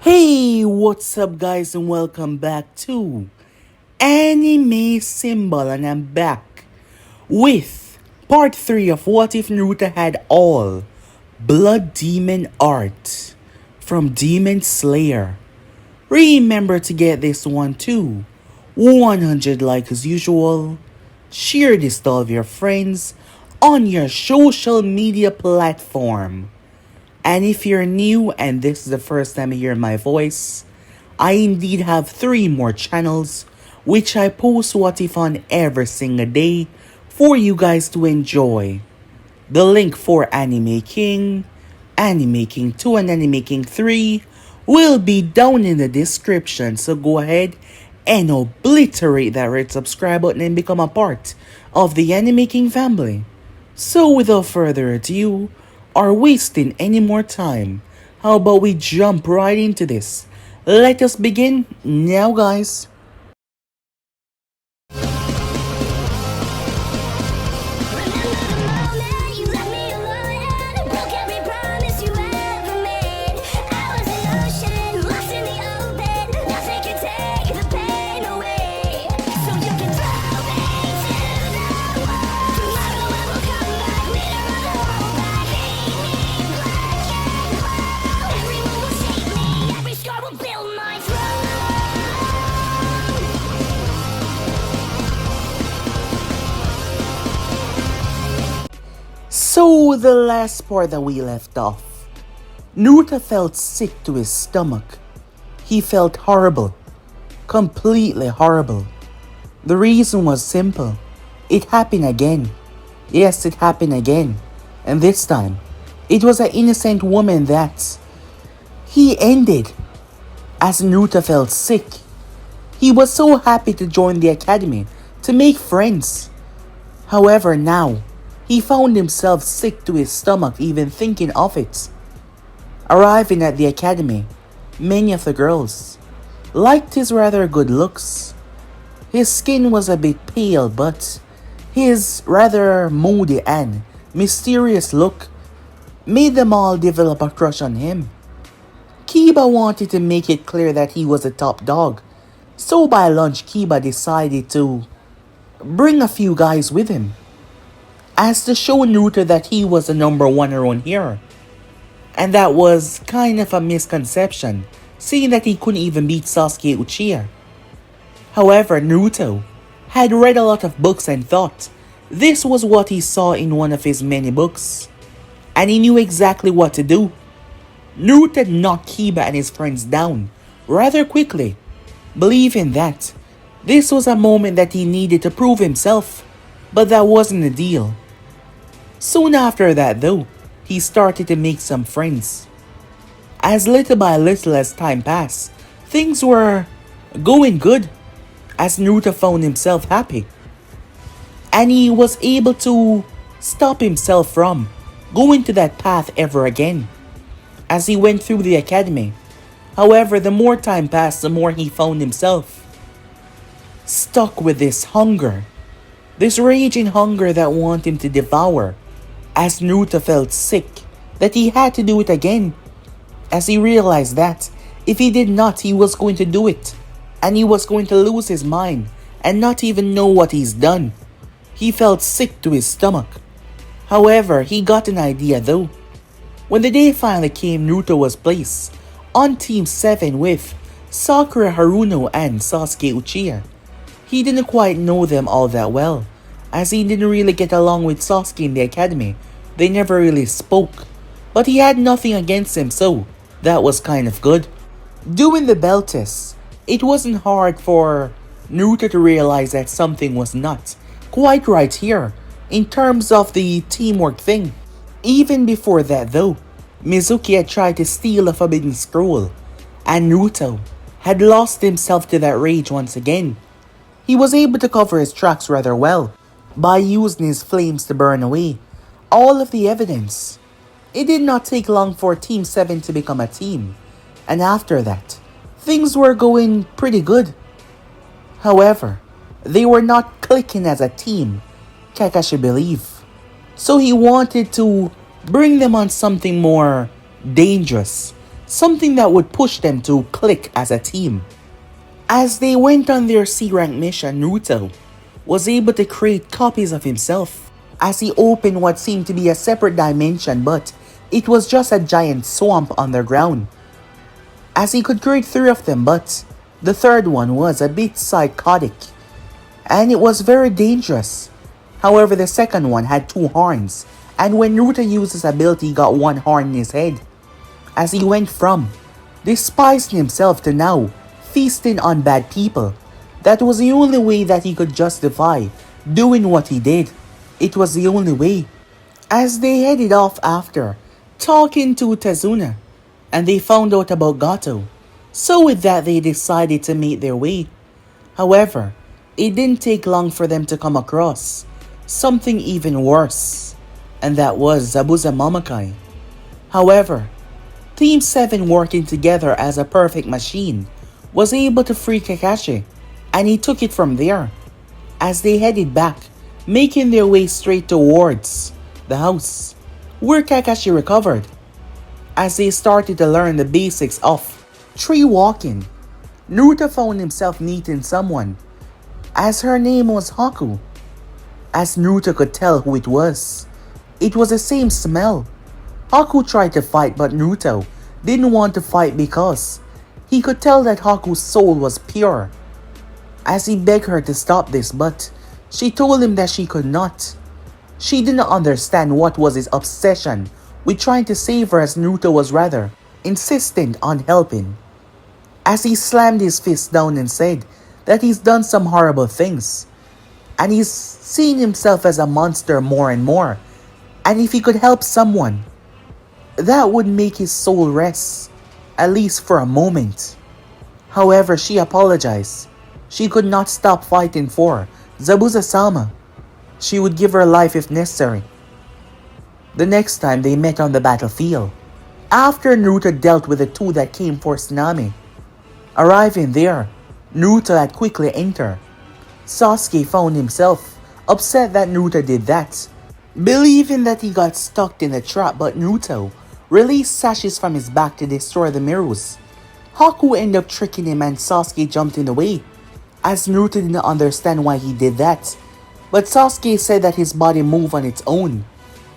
Hey, what's up, guys, and welcome back to Anime Symbol, and I'm back with part 3 of What If Naruto Had All Blood Demon Art from Demon Slayer. Remember to get this one too. 100 likes as usual. Share this to all of your friends on your social media platform. And if you're new and this is the first time you hear my voice, I indeed have 3 more channels which I post What If on every single day for you guys to enjoy. The link for Anime King, Anime King 2 and Anime King 3 will be down in the description, so go ahead and obliterate that red subscribe button and become a part of the Anime King family. So without further ado, or wasting any more time, how about we jump right into this? Let us begin now, guys. So, the last part that we left off, Naruto felt sick to his stomach. He felt horrible. Completely horrible. The reason was simple. It happened again. Yes, it happened again. And this time, it was an innocent woman that he ended. As Naruto felt sick, he was so happy to join the academy, to make friends. However, now, he found himself sick to his stomach even thinking of it. Arriving at the academy, many of the girls liked his rather good looks. His skin was a bit pale, but his rather moody and mysterious look made them all develop a crush on him. Kiba wanted to make it clear that he was a top dog, so by lunch Kiba decided to bring a few guys with him, as to show Naruto that he was the number one around here. And that was kind of a misconception, seeing that he couldn't even beat Sasuke Uchiha. However, Naruto had read a lot of books and thought this was what he saw in one of his many books, and he knew exactly what to do. Naruto knocked Kiba and his friends down rather quickly, believing that this was a moment that he needed to prove himself, but that wasn't the deal. Soon after that though, he started to make some friends. As little by little as time passed, things were going good, as Naruto found himself happy. And he was able to stop himself from going to that path ever again, as he went through the academy. However, the more time passed, the more he found himself stuck with this hunger, this raging hunger that wanted him to devour, as Naruto felt sick that he had to do it again, as he realized that if he did not, he was going to do it, and he was going to lose his mind and not even know what he's done. He felt sick to his stomach. However, he got an idea though. When the day finally came, Naruto was placed on Team 7 with Sakura Haruno and Sasuke Uchiha. He didn't quite know them all that well, as he didn't really get along with Sasuke in the academy. They never really spoke, but he had nothing against him, so that was kind of good. Doing the bell test, it wasn't hard for Naruto to realize that something was not quite right here in terms of the teamwork thing. Even before that though, Mizuki had tried to steal a forbidden scroll, and Naruto had lost himself to that rage once again. He was able to cover his tracks rather well by using his flames to burn away all of the evidence. It did not take long for Team 7 to become a team, and after that, things were going pretty good. However, they were not clicking as a team, Kakashi believed. So he wanted to bring them on something more dangerous, something that would push them to click as a team. As they went on their C-rank mission, Naruto was able to create copies of himself as he opened what seemed to be a separate dimension, but it was just a giant swamp underground. As he could create 3 of them, but the third one was a bit psychotic and it was very dangerous. However, the second one had 2 horns, and when Naruto used his ability, he got 1 horn in his head. As he went from despising himself to now feasting on bad people, that was the only way that he could justify doing what he did. It was the only way. As they headed off after talking to Tazuna, and they found out about Gato, so with that they decided to make their way. However, it didn't take long for them to come across something even worse, and that was Zabuza Momokai. However, Team 7 working together as a perfect machine was able to free Kakashi, and he took it from there. As they headed back, making their way straight towards the house where Kakashi recovered. As they started to learn the basics of tree walking, Naruto found himself meeting someone, as her name was Haku. As Naruto could tell who it was the same smell. Haku tried to fight, but Naruto didn't want to fight because he could tell that Haku's soul was pure. As he begged her to stop this, but she told him that she could not. She did not understand what was his obsession with trying to save her, as Naruto was rather insistent on helping. As he slammed his fist down and said that he's done some horrible things, and he's seen himself as a monster more and more, and if he could help someone, that would make his soul rest, at least for a moment. However, she apologized. She could not stop fighting for Zabuza-sama. She would give her life if necessary. The next time they met on the battlefield, after Naruto dealt with the 2 that came for Tsunami. Arriving there, Naruto had quickly entered. Sasuke found himself upset that Naruto did that, believing that he got stuck in a trap, but Naruto released sashes from his back to destroy the mirrors. Haku ended up tricking him and Sasuke jumped in the way, as Naruto did not understand why he did that. But Sasuke said that his body moved on its own,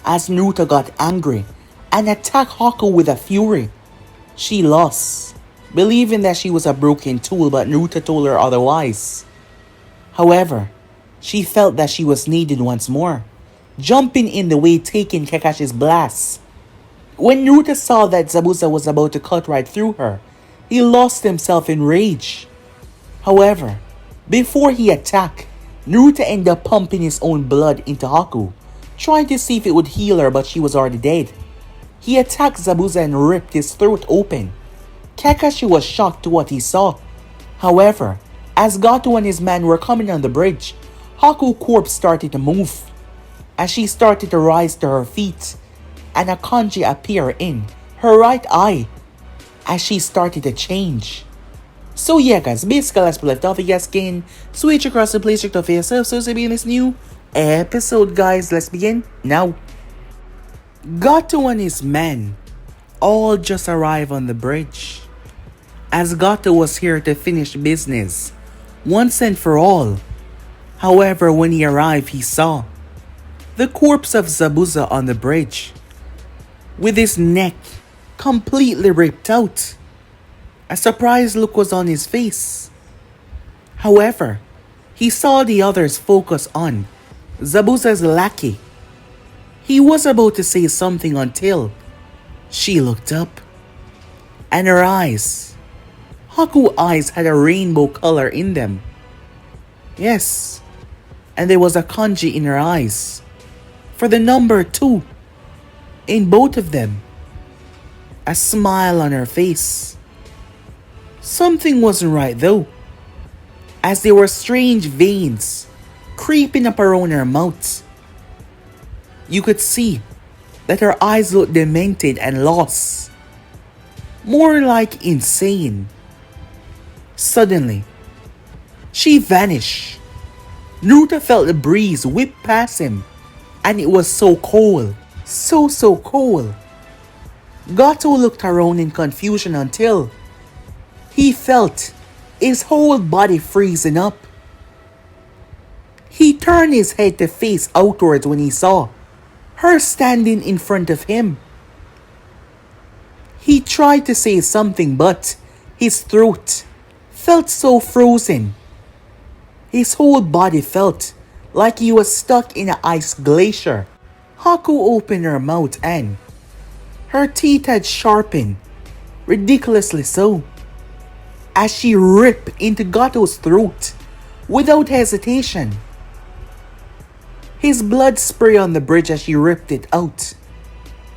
as Naruto got angry and attacked Haku with a fury. She lost, believing that she was a broken tool, but Naruto told her otherwise. However, she felt that she was needed once more, jumping in the way, taking Kakashi's blast. When Naruto saw that Zabuza was about to cut right through her, he lost himself in rage. However, before he attacked, Naruto ended up pumping his own blood into Haku, trying to see if it would heal her, but she was already dead. He attacked Zabuza and ripped his throat open. Kakashi was shocked to what he saw. However, as Gato and his man were coming on the bridge, Haku's corpse started to move. As she started to rise to her feet, and a kanji appeared in her right eye as she started to change. So yeah guys, basically as we left off, you guys can switch across the place check for yourself. So to be in this new episode guys, let's begin now. Gato and his men all just arrived on the bridge, as Gato was here to finish business once and for all. However, when he arrived, he saw the corpse of Zabuza on the bridge, with his neck completely ripped out. A surprised look was on his face. However, he saw the others focus on Zabuza's lackey. He was about to say something until she looked up, and her eyes, Haku's eyes, had a rainbow color in them. Yes, and there was a kanji in her eyes for the number 2 in both of them. A smile on her face. Something wasn't right though, as there were strange veins creeping up around her mouth. You could see that her eyes looked demented and lost, more like insane. Suddenly, she vanished. Naruto felt the breeze whip past him, and it was so cold, so cold. Gato looked around in confusion until he felt his whole body freezing up. He turned his head to face outwards when he saw her standing in front of him. He tried to say something, but his throat felt so frozen. His whole body felt like he was stuck in an ice glacier. Haku opened her mouth and her teeth had sharpened, ridiculously so, as she ripped into Gato's throat without hesitation. His blood sprayed on the bridge as she ripped it out.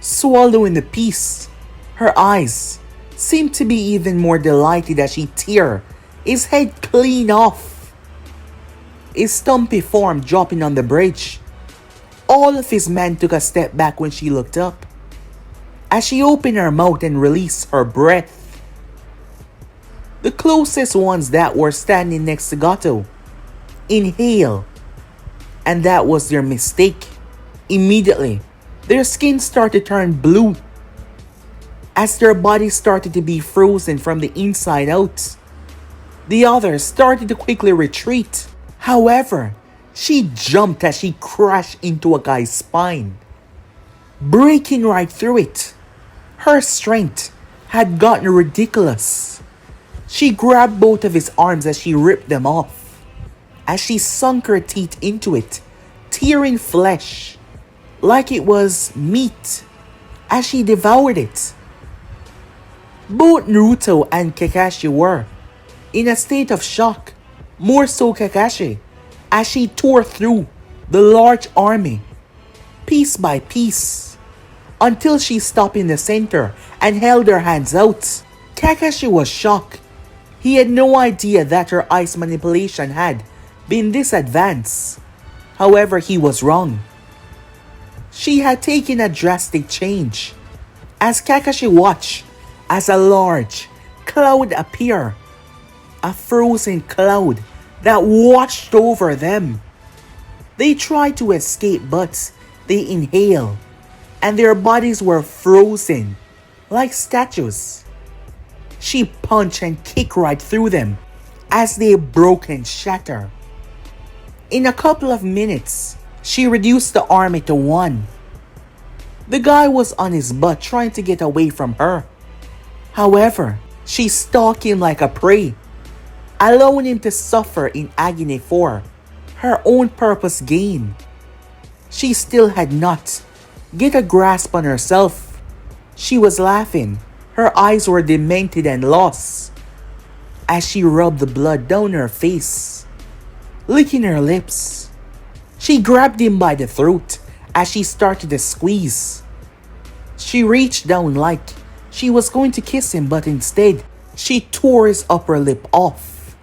Swallowing the piece, her eyes seemed to be even more delighted as she tear his head clean off. His stumpy form dropping on the bridge. All of his men took a step back when she looked up, as she opened her mouth and released her breath. The closest ones that were standing next to Gato inhale, and that was their mistake. Immediately, their skin started to turn blue as their bodies started to be frozen from the inside out. The others started to quickly retreat. However, she jumped as she crashed into a guy's spine, breaking right through it. Her strength had gotten ridiculous. She grabbed both of his arms as she ripped them off, as she sunk her teeth into it, tearing flesh like it was meat as she devoured it. Both Naruto and Kakashi were in a state of shock, more so Kakashi, as she tore through the large army, piece by piece, until she stopped in the center and held her hands out. Kakashi was shocked. He had no idea that her ice manipulation had been this advanced. However, he was wrong. She had taken a drastic change, as Kakashi watched as a large cloud appear, a frozen cloud that washed over them. They tried to escape, but they inhaled, and their bodies were frozen like statues. She punched and kicked right through them as they broke and shattered. In a couple of minutes, she reduced the army to one. The guy was on his butt trying to get away from her. However, she stalked him like a prey, allowing him to suffer in agony for her own purpose gain. She still had not get a grasp on herself. She was laughing. Her eyes were demented and lost as she rubbed the blood down her face, licking her lips. She grabbed him by the throat as she started to squeeze. She reached down like she was going to kiss him, but instead, she tore his upper lip off.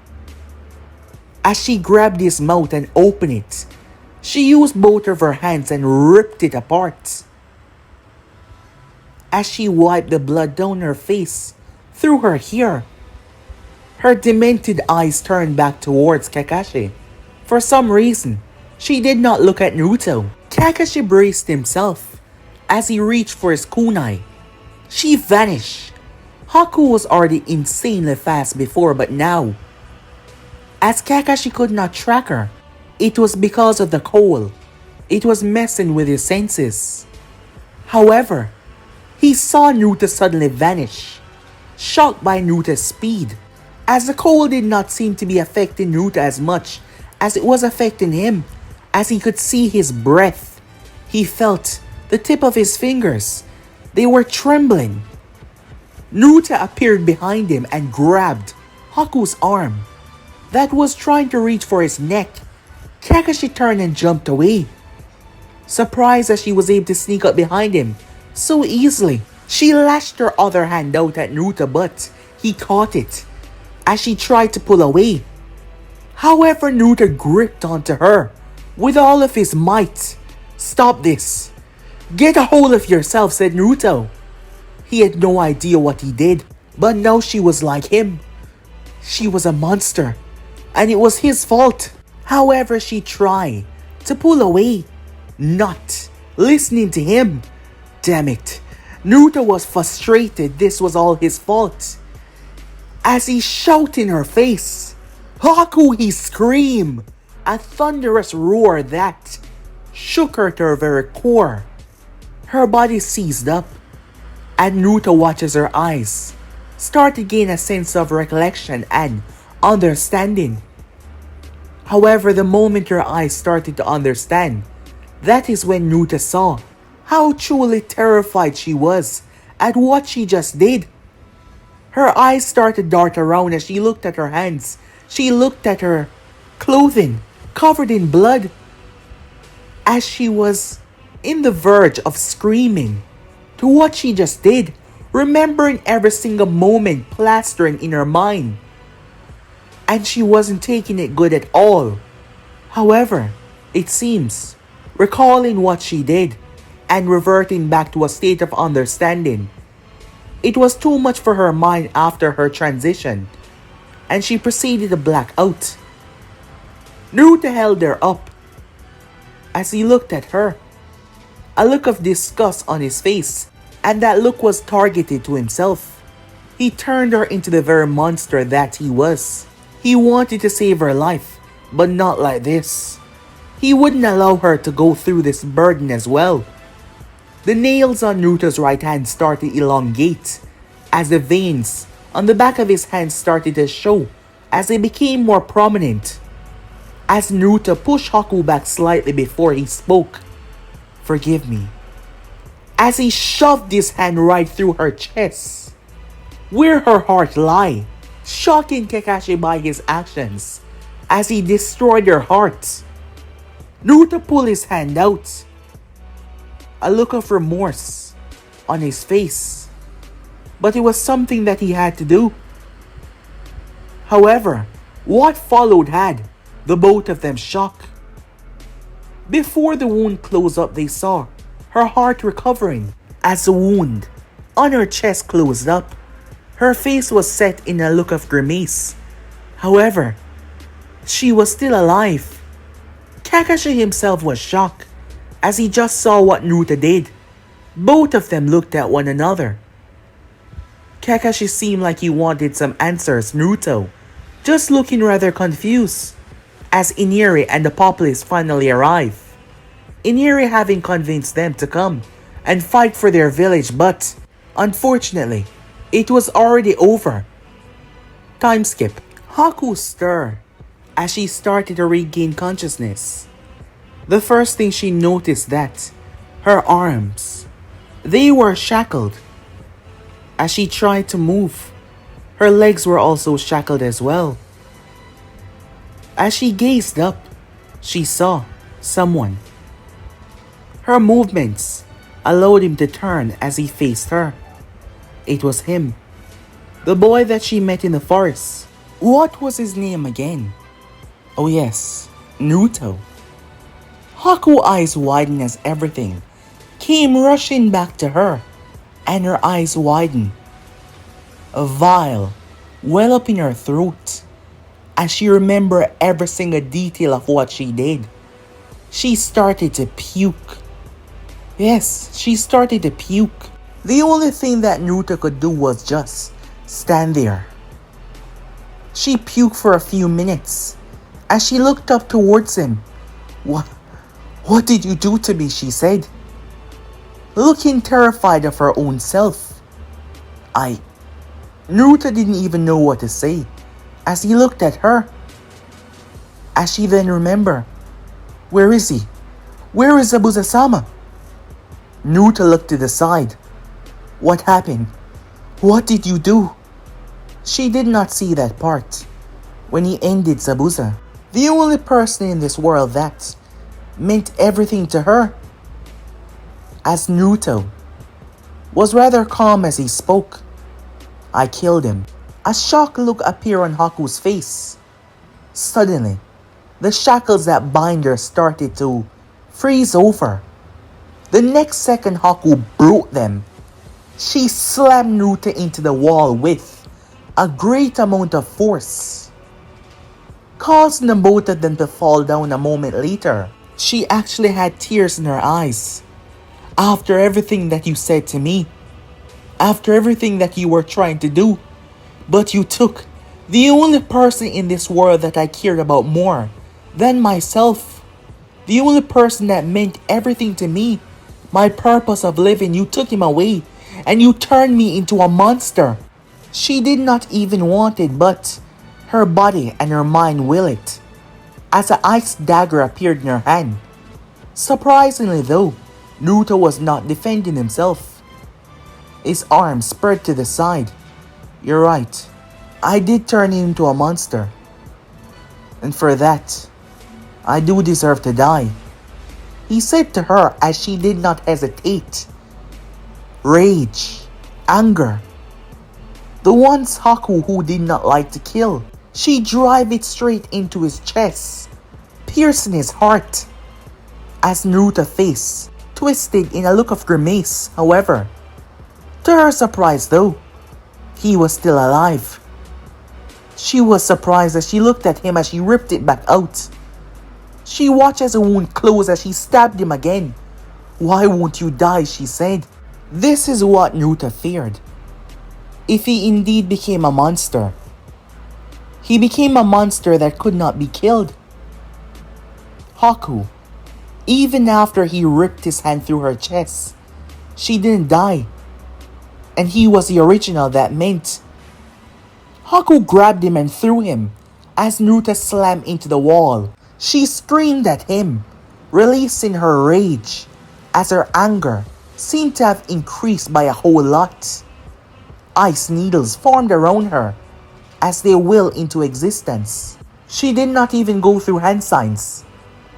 As she grabbed his mouth and opened it, she used both of her hands and ripped it apart. As she wiped the blood down her face through her hair, her demented eyes turned back towards Kakashi. For some reason, she did not look at Naruto. Kakashi braced himself as he reached for his kunai. She vanished. Haku was already insanely fast before, but now, as Kakashi could not track her, it was because of the coal. It was messing with his senses. However, he saw Naruto suddenly vanish, shocked by Naruto's speed, as the coal did not seem to be affecting Naruto as much as it was affecting him. As he could see his breath, he felt the tip of his fingers. They were trembling. Naruto appeared behind him and grabbed Haku's arm that was trying to reach for his neck. Kakashi turned and jumped away, surprised that she was able to sneak up behind him so easily. She lashed her other hand out at Naruto, but he caught it as she tried to pull away. However, Naruto gripped onto her with all of his might. "Stop this. Get a hold of yourself," said Naruto. He had no idea what he did, but now she was like him. She was a monster, and it was his fault. However, she tried to pull away, not listening to him. Damn it. Naruto was frustrated this was all his fault. As he shouted in her face, "Haku!" he screamed, a thunderous roar that shook her to her very core. Her body seized up, and Naruto watches her eyes start to gain a sense of recollection and understanding. However, the moment her eyes started to understand, that is when Naruto saw how truly terrified she was at what she just did. Her eyes started to dart around as she looked at her hands. She looked at her clothing covered in blood as she was in the verge of screaming to what she just did, remembering every single moment plastering in her mind. And she wasn't taking it good at all. However, it seems, recalling what she did and reverting back to a state of understanding, it was too much for her mind after her transition, and she proceeded to black out. Naruto held her up as he looked at her, a look of disgust on his face, and that look was targeted to himself. He turned her into the very monster that he was. He wanted to save her life, but not like this. He wouldn't allow her to go through this burden as well. The nails on Naruto's right hand started to elongate as the veins on the back of his hand started to show as they became more prominent. As Naruto pushed Haku back slightly before he spoke, "Forgive me," as he shoved his hand right through her chest, where her heart lay, shocking Kakashi by his actions as he destroyed her heart. Naruto pulled his hand out, a look of remorse on his face, but it was something that he had to do. However, what followed had the both of them shocked. Before the wound closed up, they saw her heart recovering as the wound on her chest closed up. Her face was set in a look of grimace. However, she was still alive. Kakashi himself was shocked as he just saw what Naruto did. Both of them looked at one another. Kakashi seemed like he wanted some answers. Naruto just looking rather confused as Iniri and the populace finally arrived. Iniri having convinced them to come and fight for their village, but unfortunately, it was already over. Time skip. Haku stirred as she started to regain consciousness. The first thing she noticed that her arms, they were shackled. As she tried to move, her legs were also shackled as well. As she gazed up, she saw someone. Her movements allowed him to turn as he faced her. It was him, the boy that she met in the forest. What was his name again? Oh yes, Naruto. Haku's eyes widened as everything came rushing back to her, and her eyes widened. A vial well up in her throat as she remembered every single detail of what she did. She started to puke. Yes, she started to puke. The only thing that Naruto could do was just stand there. She puked for a few minutes as she looked up towards him. What did you do to me?" she said, looking terrified of her own self. Naruto didn't even know what to say as he looked at her. As she then remembered, where is he? Where is Zabuza-sama? Naruto looked to the side. What happened? What did you do? She did not see that part when he ended Zabuza, the only person in this world that meant everything to her. As Naruto was rather calm as he spoke, "I killed him." A shocked look appeared on Haku's face. Suddenly, the shackles that bind her started to freeze over. The next second, Haku broke them. She slammed Naruto into the wall with a great amount of force, causing the both of them to fall down. A moment later, she actually had tears in her eyes. "After everything that you said to me, after everything that you were trying to do. But you took the only person in this world that I cared about more than myself. The only person that meant everything to me. My purpose of living, you took him away. And you turned me into a monster. She did not even want it, but her body and her mind will it. As an ice dagger appeared in her hand. Surprisingly though, Naruto was not defending himself. His arms spread to the side. You're right. I did turn him into a monster. And for that, I do deserve to die. He said to her as she did not hesitate. Rage, anger. The ones Haku who did not like to kill. She drove it straight into his chest, piercing his heart. As Naruto's face twisted in a look of grimace, however. To her surprise though, he was still alive. She was surprised as she looked at him as she ripped it back out. She watched as the wound closed as she stabbed him again. Why won't you die, she said. This is what Naruto feared. If he indeed became a monster, he became a monster that could not be killed. Haku, even after he ripped his hand through her chest, she didn't die. And he was the original that meant. Haku grabbed him and threw him as Naruto slammed into the wall. She screamed at him, releasing her rage as her anger seemed to have increased by a whole lot. Ice needles formed around her as they will into existence. She did not even go through hand signs.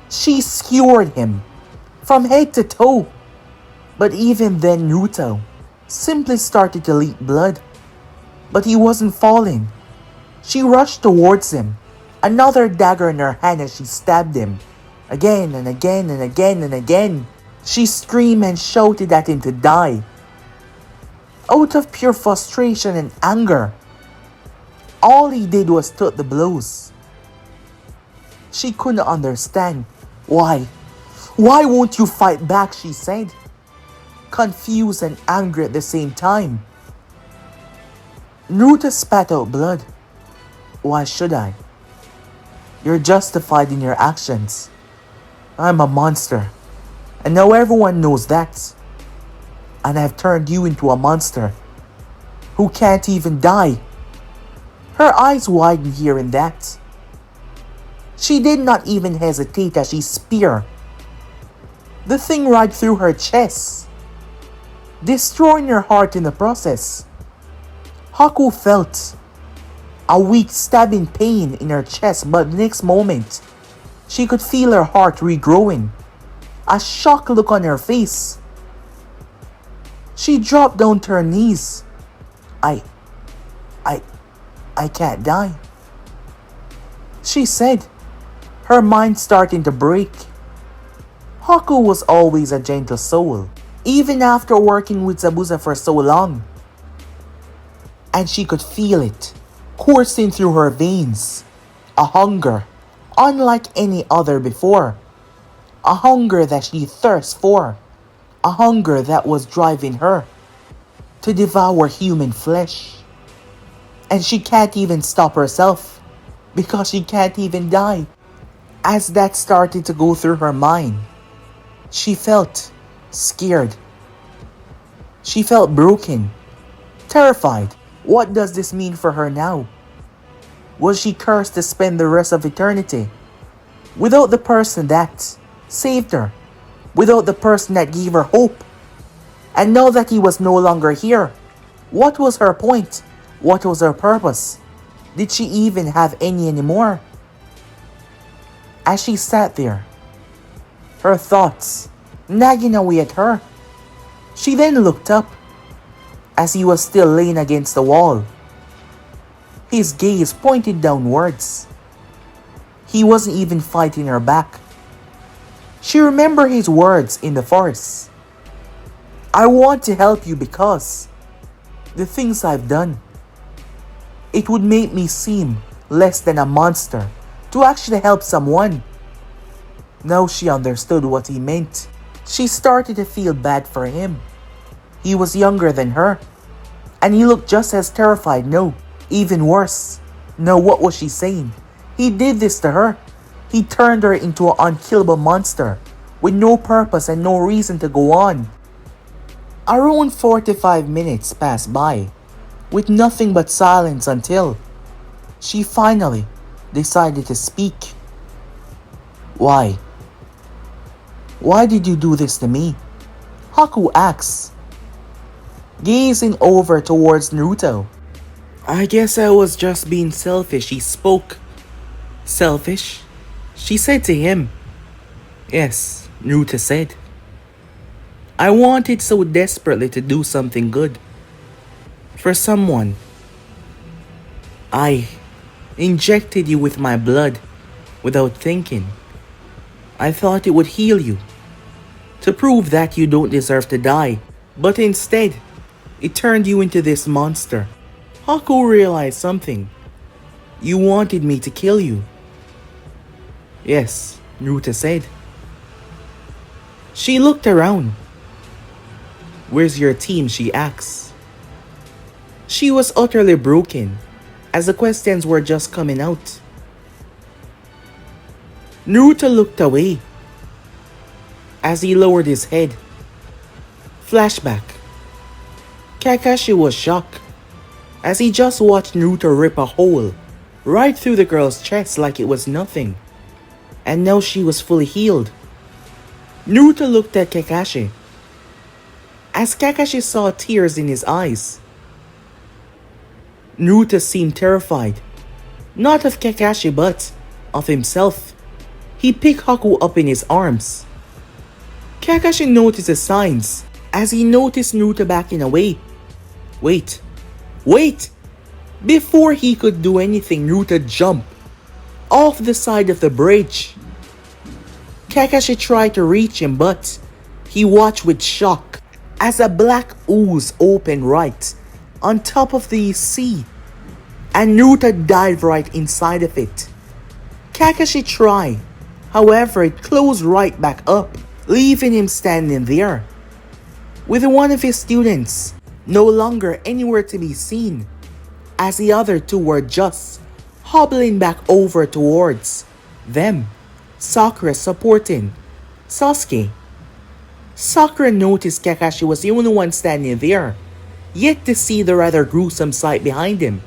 She skewered him from head to toe. But even then Naruto simply started to leak blood. But he wasn't falling. She rushed towards him, another dagger in her hand as she stabbed him. Again and again and again and again. She screamed and shouted at him to die. Out of pure frustration and anger. All he did was took the blows. She couldn't understand. Why? Why won't you fight back, she said. Confused and angry at the same time. Naruto spat out blood. Why should I? You're justified in your actions. I'm a monster. And now everyone knows that. And I've turned you into a monster who can't even die. Her eyes widened here and that. She did not even hesitate as she speared the thing right through her chest, destroying her heart in the process. Haku felt a weak stabbing pain in her chest, but the next moment, she could feel her heart regrowing. A shocked look on her face. She dropped down to her knees. I can't die, she said, her mind starting to break. Haku was always a gentle soul, even after working with Zabuza for so long. And she could feel it coursing through her veins. A hunger unlike any other before. A hunger that she thirsts for. A hunger that was driving her to devour human flesh. And she can't even stop herself because she can't even die. As that started to go through her mind, she felt scared. She felt broken, terrified. What does this mean for her now? Was she cursed to spend the rest of eternity without the person that saved her, without the person that gave her hope? And now that he was no longer here, what was her point? What was her purpose? Did she even have any anymore? As she sat there, her thoughts nagging away at her, she then looked up as he was still laying against the wall. His gaze pointed downwards. He wasn't even fighting her back. She remembered his words in the forest. I want to help you because the things I've done, it would make me seem less than a monster to actually help someone. Now she understood what he meant. She started to feel bad for him. He was younger than her. And he looked just as terrified, no, even worse. No, what was she saying? He did this to her. He turned her into an unkillable monster, with no purpose and no reason to go on. Around 45 minutes passed by, with nothing but silence until she finally decided to speak. Why? Why did you do this to me? Haku asks, gazing over towards Naruto. I guess I was just being selfish, he spoke. Selfish? She said to him. Yes, Naruto said. I wanted so desperately to do something good. For someone. I injected you with my blood without thinking. I thought it would heal you, to prove that you don't deserve to die, but instead, it turned you into this monster. Haku realized something. You wanted me to kill you. Yes, Naruto said. She looked around. Where's your team? She asked. She was utterly broken, as the questions were just coming out. Naruto looked away as he lowered his head. Flashback. Kakashi was shocked as he just watched Naruto rip a hole right through the girl's chest like it was nothing. And now she was fully healed. Naruto looked at Kakashi as Kakashi saw tears in his eyes. Naruto seemed terrified, not of Kakashi but of himself. He picked Haku up in his arms. Kakashi noticed the signs as he noticed Naruto backing away. Wait! Before he could do anything, Naruto jumped off the side of the bridge. Kakashi tried to reach him, but he watched with shock as a black ooze opened right on top of the sea, and Naruto dived right inside of it. Kakashi tried, however it closed right back up, leaving him standing there, with one of his students no longer anywhere to be seen, as the other two were just hobbling back over towards them, Sakura supporting Sasuke. Sakura noticed Kakashi was the only one standing there, yet to see the rather gruesome sight behind him.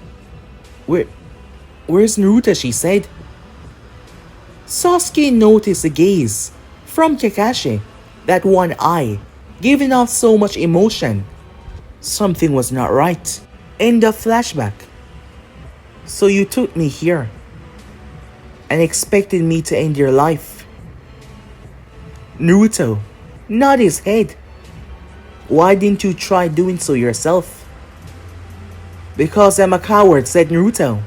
Where's Naruto? She said. Sasuke noticed a gaze from Kakashi, that one eye giving off so much emotion. Something was not right. End of flashback. So you took me here and expected me to end your life. Naruto nodded his head. Why didn't you try doing so yourself? Because I'm a coward, said Naruto,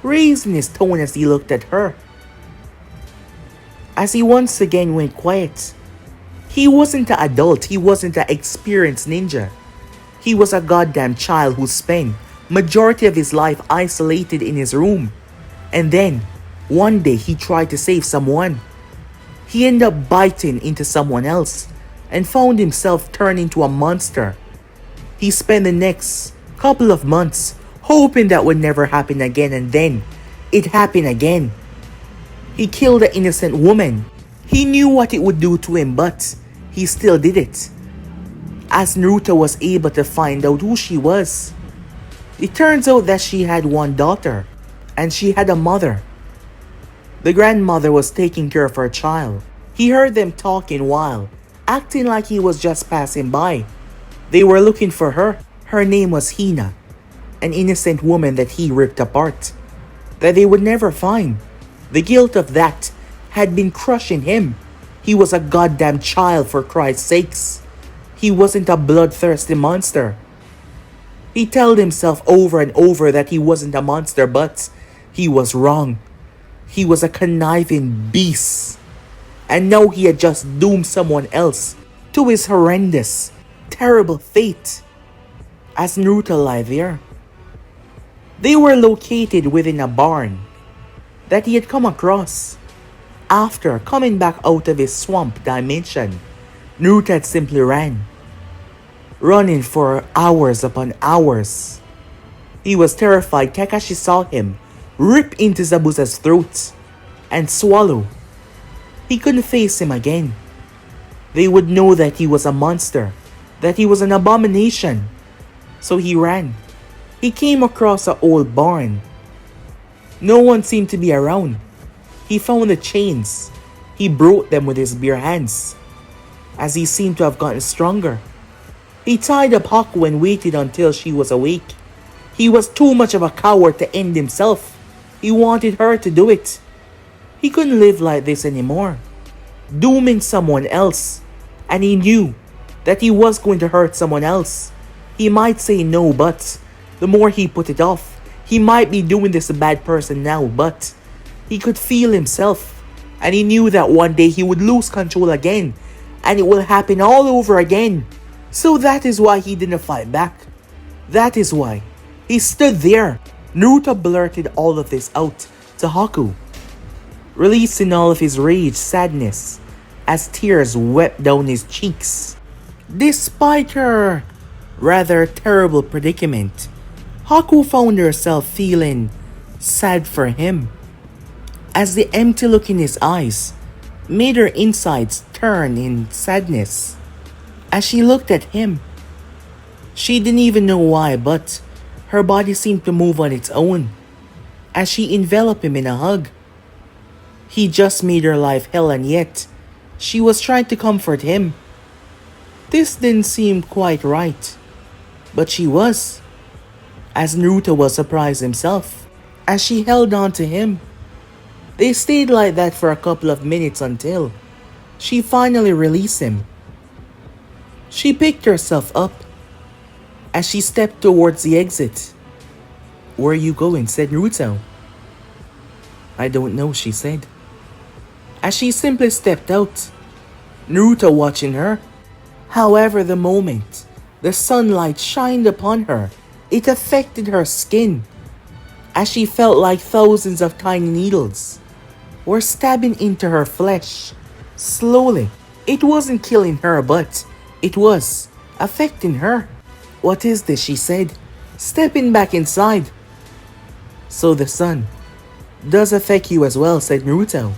raising his tone as he looked at her. As he once again went quiet. He wasn't an adult, he wasn't an experienced ninja. He was a goddamn child who spent majority of his life isolated in his room. And then, one day he tried to save someone. He ended up biting into someone else and found himself turned into a monster. He spent the next couple of months hoping that would never happen again, and then it happened again. He killed an innocent woman. He knew what it would do to him, but he still did it. As Naruto was able to find out who she was, it turns out that she had one daughter, and she had a mother. The grandmother was taking care of her child. He heard them talking while acting like he was just passing by. They were looking for her. Her name was Hina, an innocent woman that he ripped apart, that they would never find. The guilt of that had been crushing him. He was a goddamn child, for Christ's sakes. He wasn't a bloodthirsty monster. He told himself over and over that he wasn't a monster, but he was wrong. He was a conniving beast. And now he had just doomed someone else to his horrendous, terrible fate. As Naruto lay there, they were located within a barn that he had come across after coming back out of his swamp dimension. Naruto had simply ran. running for hours upon hours. He was terrified. Kakashi saw him rip into Zabuza's throat and swallow. He couldn't face him again. They would know that he was a monster, that he was an abomination. So he ran. He came across an old barn. No one seemed to be around. He found the chains. He broke them with his bare hands, as he seemed to have gotten stronger. He tied up Haku and waited until she was awake. He was too much of a coward to end himself. He wanted her to do it. He couldn't live like this anymore, dooming someone else. And he knew that he was going to hurt someone else. He might say no, but the more he put it off, he might be doing this a bad person now, but he could feel himself. And he knew that one day he would lose control again, and it will happen all over again. So that is why he didn't fight back. That is why he stood there. Naruto blurted all of this out to Haku, releasing all of his rage, sadness, as tears wept down his cheeks. Despite her rather terrible predicament, Haku found herself feeling sad for him, as the empty look in his eyes made her insides turn in sadness. As she looked at him, she didn't even know why, but her body seemed to move on its own as she enveloped him in a hug. He just made her life hell, and yet she was trying to comfort him. This didn't seem quite right, but she was, as Naruto was surprised himself as she held on to him. They stayed like that for a couple of minutes until she finally released him. She picked herself up as she stepped towards the exit. "Where are you going?" said Naruto. "I don't know," she said, as she simply stepped out, Naruto watching her. However, the moment the sunlight shined upon her, it affected her skin, as she felt like thousands of tiny needles were stabbing into her flesh. Slowly. It wasn't killing her, but it was affecting her. "What is this?" she said, stepping back inside. "So the sun does affect you as well," said Naruto.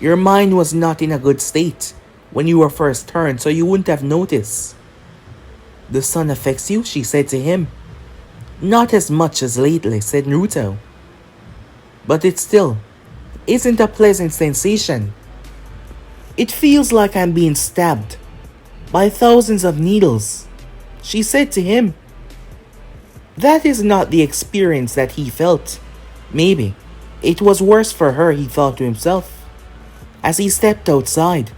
"Your mind was not in a good state when you were first turned, so you wouldn't have noticed." "The sun affects you?" she said to him. "Not as much as lately," said Naruto. "But it still isn't a pleasant sensation. It feels like I'm being stabbed by thousands of needles," she said to him. That is not the experience that he felt. Maybe it was worse for her, he thought to himself, as he stepped outside,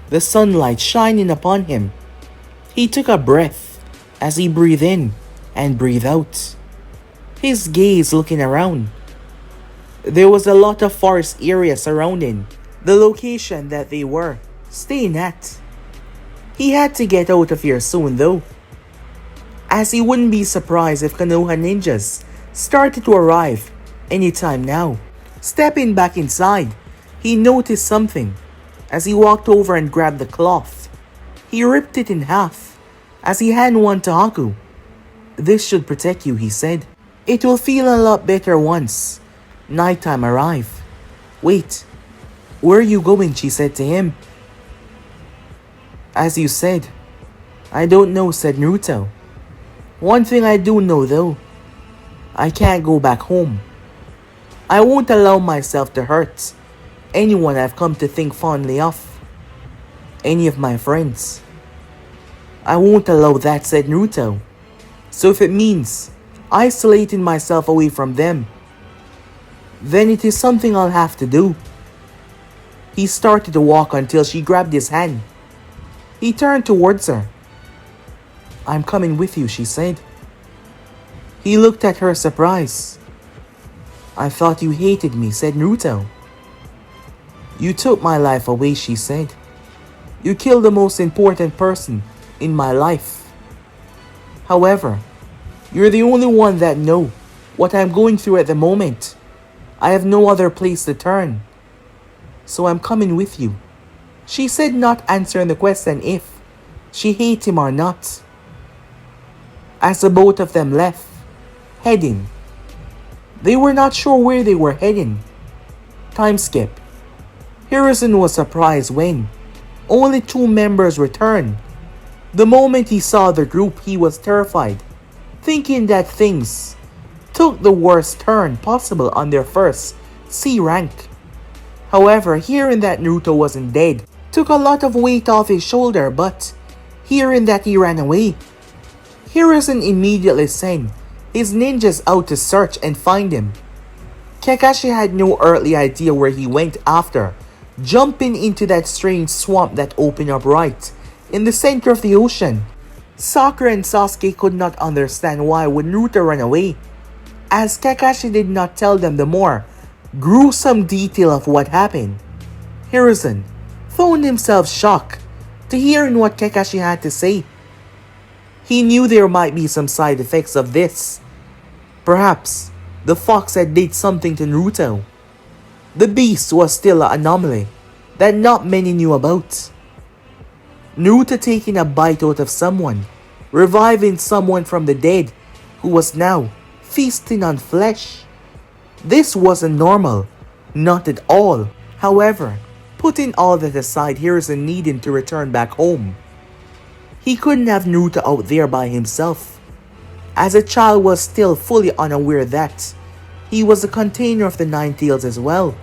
the sunlight shining upon him. He took a breath as he breathed in and breathed out, his gaze looking around. There was a lot of forest area surrounding the location that they were staying at. He had to get out of here soon though, as he wouldn't be surprised if Konoha ninjas started to arrive anytime now. Stepping back inside, he noticed something as he walked over and grabbed the cloth. He ripped it in half as he handed one to Haku. "This should protect you," he said. "It will feel a lot better once nighttime arrives." "Wait, where are you going?" she said to him. "As you said, I don't know," said Naruto. "One thing I do know though, I can't go back home. I won't allow myself to hurt anyone I've come to think fondly of, any of my friends. I won't allow that," said Naruto. "So if it means isolating myself away from them, then it is something I'll have to do." He started to walk until she grabbed his hand. He turned towards her. "I'm coming with you," she said. He looked at her surprised. "I thought you hated me," said Naruto. "You took my life away," she said. "You killed the most important person in my life. However, you're the only one that know what I'm going through at the moment. I have no other place to turn. So I'm coming with you," she said, not answering the question if she hate him or not. As the both of them left, heading. They were not sure where they were heading. Time skip. Harrison was surprised when only 2 members returned. The moment he saw the group, he was terrified, thinking that things took the worst turn possible on their first C rank. However, hearing that Naruto wasn't dead took a lot of weight off his shoulder, but hearing that he ran away, Harrison immediately sent his ninjas out to search and find him. Kakashi had no earthly idea where he went after jumping into that strange swamp that opened up right in the center of the ocean. Sakura and Sasuke could not understand why would Naruto run away, as Kakashi did not tell them the more gruesome detail of what happened. Harrison found himself shocked to hearing what Kakashi had to say. He knew there might be some side effects of this. Perhaps the fox had did something to Naruto. The beast was still an anomaly that not many knew about. Naruto taking a bite out of someone, reviving someone from the dead who was now feasting on flesh. This wasn't normal, not at all. However, putting all that aside, Harrison needed to return back home. He couldn't have Naruto out there by himself, as a child was still fully unaware that he was a container of the Nine Tails as well.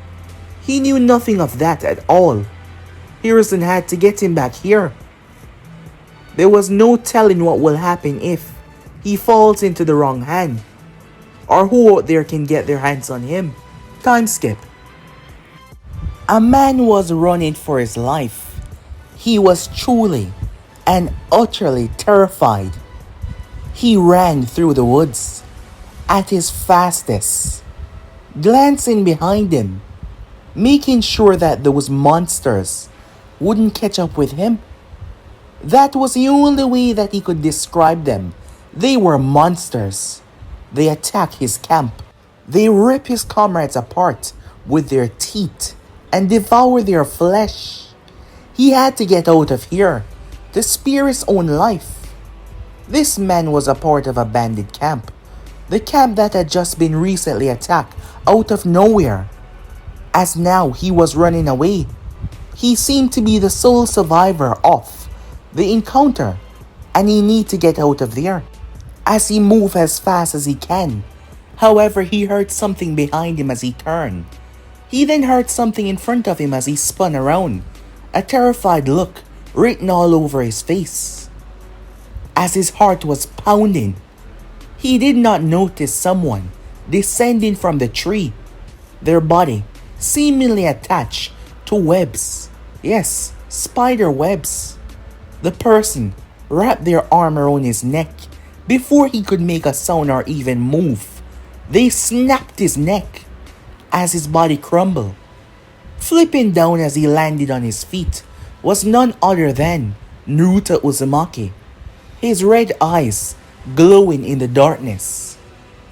He knew nothing of that at all. Harrison had to get him back here. There was no telling what will happen if he falls into the wrong hand, or who out there can get their hands on him. Time skip. A man was running for his life. He was truly and utterly terrified. He ran through the woods at his fastest, glancing behind him, making sure that those monsters wouldn't catch up with him. That was the only way that he could describe them. They were monsters. They attack his camp. They rip his comrades apart with their teeth and devour their flesh. He had to get out of here to spare his own life. This man was a part of a bandit camp. The camp that had just been recently attacked out of nowhere. As now he was running away, he seemed to be the sole survivor of the encounter, and he needed to get out of there as he moved as fast as he can. However, he heard something behind him as he turned. He then heard something in front of him as he spun around, a terrified look written all over his face. As his heart was pounding, he did not notice someone descending from the tree, their body seemingly attached to webs. Yes, spider webs. The person wrapped their arm around his neck before he could make a sound or even move. They snapped his neck as his body crumbled. Flipping down as he landed on his feet was none other than Naruto Uzumaki, his red eyes glowing in the darkness.